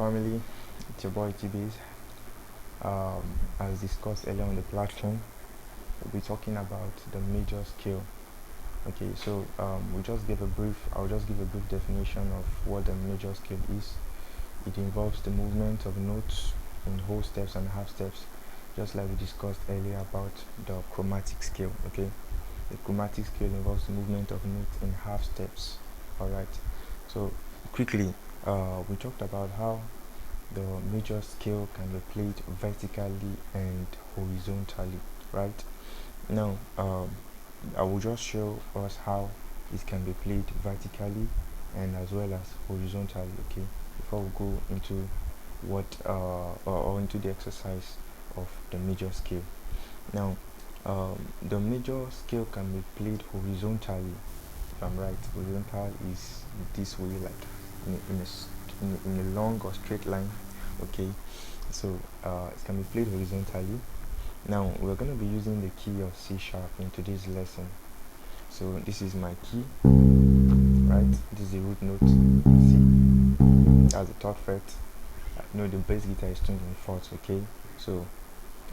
family, it's your boy TBs. As discussed earlier on the platform, we'll be talking about the major scale. Okay, so I'll just give a brief definition of what the major scale is. It involves the movement of notes in whole steps and half steps, just like we discussed earlier about the chromatic scale. Okay, the chromatic scale involves the movement of notes in half steps. All right, so quickly, we talked about how the major scale can be played vertically and horizontally, right? Now, I will just show us how it can be played vertically and as well as horizontally, okay, before we go into what or into the exercise of the major scale. Now, the major scale can be played horizontally. If I'm right, horizontal is this way, like in a long or straight line. Okay, so it can be played horizontally. Now we're going to be using the key of C sharp in today's lesson. So this is my key, right? This is the root note C. That's the third fret. No, the bass guitar is tuned in fourths. Okay, so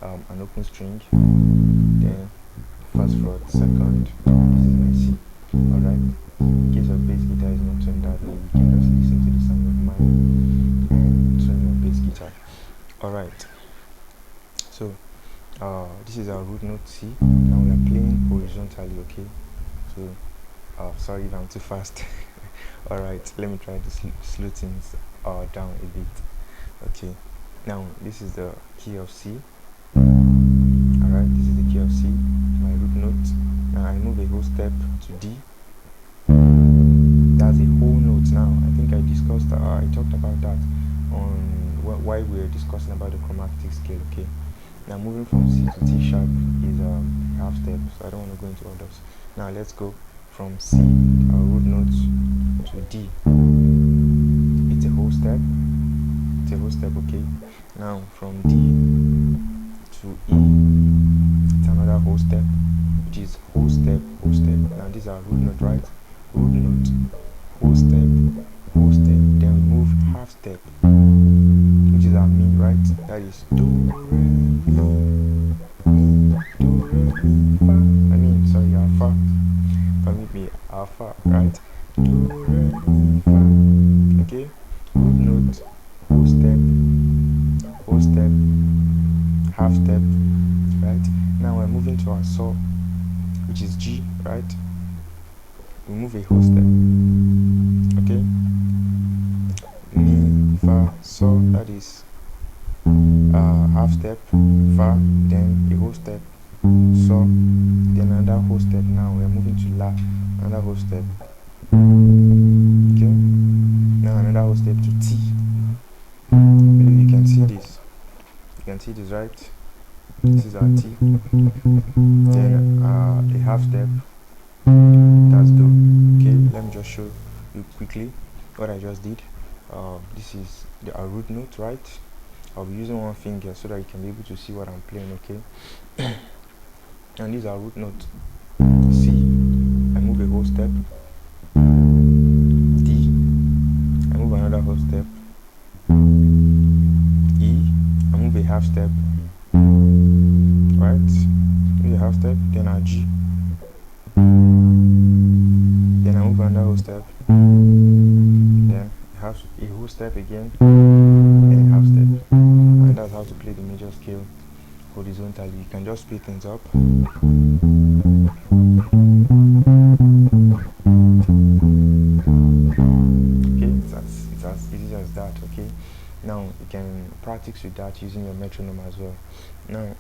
an open string, then first fret, second. This is my C. All right. In case of bass guitar is not tuned that way, you can just listen to the sound of mine and tune your bass guitar. All right. So this is our root note C. Now we are playing horizontally. Okay. So sorry if I'm too fast. All right. Let me try to slow things down a bit. Okay. Now this is the key of C. All right. This is the key of C. My root note. Now I move a whole step to D. That's a whole note. Now I think I discussed I talked about that on why we were discussing about the chromatic scale. Okay, now moving from C to T sharp is half step, so I don't want to go into others. Now let's go from C, our root note, to D. It's a whole step. Okay, now from D to E, it's another whole step, which is whole step. Now these are root note, right? Root note, whole step, then we move half step, which is our mi, right? That is do, re, mi, do, re, mi, fa. Our fa. Permit me, our fa, right? Do, re, mi, fa. Okay? Root note, whole step, half step, right? Now we're moving to our saw, which is G, right? We move a whole step. Okay, mi, fa, so, that is half step, fa, then a whole step, so, then another whole step. Now we're moving to la, another whole step. Okay, now another whole step to T. You can see this, right? This is our T. Then a half step, that's do. Okay, let me just show you quickly what I just did. This is our root note, right? I'll be using one finger so that you can be able to see what I'm playing. Okay, and this is our root note C. I move a whole step. D. I move another whole step. E. I move a half step. Right? Move a half step. Then our G. Then I move another whole step. Then a whole step again. And a half step. And that's how to play the major scale horizontally. You can just speed things up. Okay, it's as easy as that. Okay, now you can practice with that using your metronome as well. Now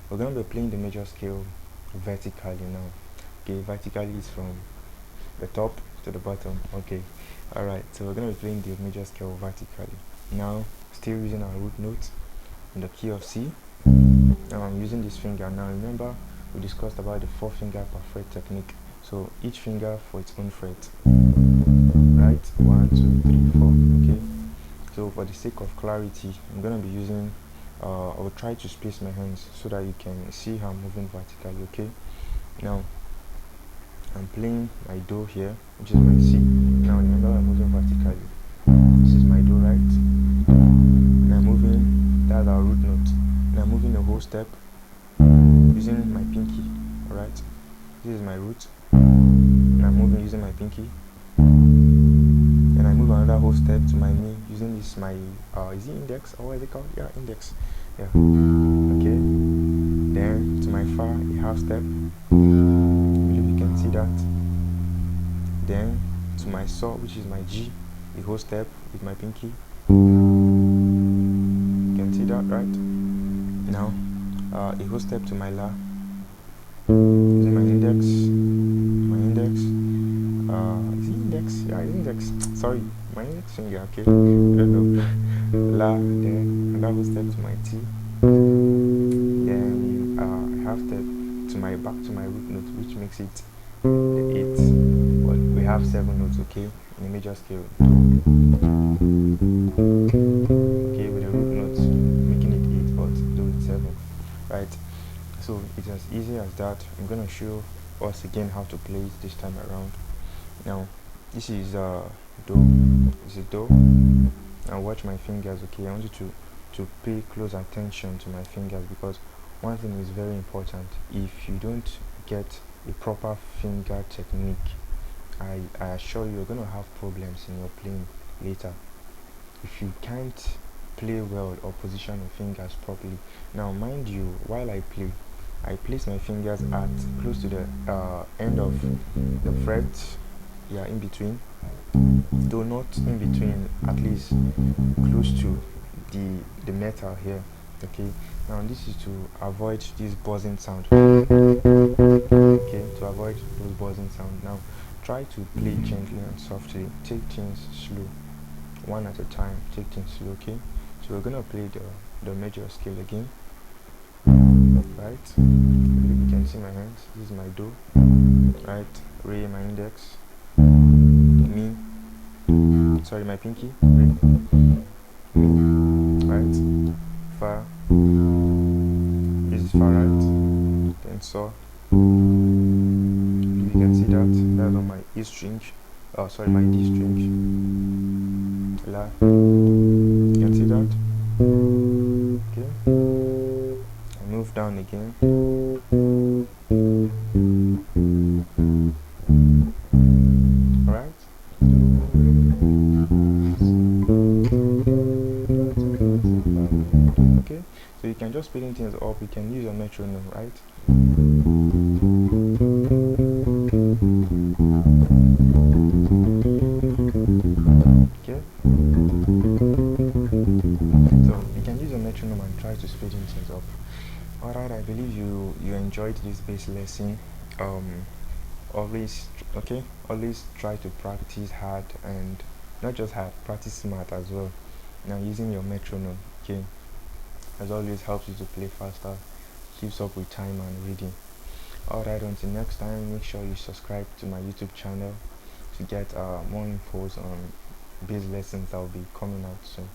we're going to be playing the major scale vertically now. Okay, vertically is from the top to the bottom. Okay, alright, so we're going to be playing the major scale vertically. Now, still using our root note in the key of C. Now I'm using this finger. Now remember, we discussed about the 4-finger per fret technique. So each finger for its own fret. Right? 1, 2, 3, 4. Okay. So for the sake of clarity, I'm going to be using I will try to space my hands so that you can see how I'm moving vertically. Okay, now I'm playing my do here, which is my C. Now remember, I'm moving vertically. This is my do, right? step using my pinky. Alright, this is my root, and I'm moving using my pinky. And I move another whole step to my knee using this my is it index or what is it called? Yeah, index. Yeah. Okay. Then to my fa, a half step. If you can see that. Then to my saw, which is my G, a whole step with my pinky. You can see that, right? Now a whole step to my la using my index. Is it index? Yeah, it's index. Sorry, my index finger. Okay, I don't know. La, then another whole step to my T. Then a half step to my back to my root note, which makes it the 8. Well, we have 7 notes, okay, in a major scale. Okay, with the root notes making it 8, but do it 7, right? So it's as easy as that. I'm gonna show us again how to play it this time around. Now this is do. This is do. Now watch my fingers, okay? I want you to pay close attention to my fingers, because one thing is very important. If you don't get a proper finger technique, I assure you, you're going to have problems in your playing later if you can't play well or position your fingers properly. Now mind you, while I play, I place my fingers at close to the end of the fret, yeah, in between, though not in between, at least close to the metal here. Okay, now this is to avoid this buzzing sound. Okay, to avoid those buzzing sound. Now try to play gently and softly. Take things slow, one at a time. Take things slow. Okay, so we're gonna play the major scale again, right? You can see my hands. This is my do, right? Re, my index, mi, sorry, my pinky, re, mi, right? Fa, this is fa, right? Then so. You can see that's on my E string. Oh, sorry, my D string. La. You can see that. Okay. I move down again. Alright. Okay. So you can just speeding things up. You can use a metronome, right? Okay. So you can use a metronome and try to speed things up. Alright, I believe you enjoyed this bass lesson. Always try to practice hard, and not just hard, practice smart as well. Now using your metronome, okay, as always helps you to play faster, keeps up with time and reading. Alright, until next time, make sure you subscribe to my YouTube channel to get more infos on bass lessons that will be coming out soon.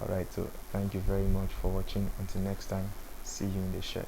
Alright, so thank you very much for watching. Until next time, see you in the shed.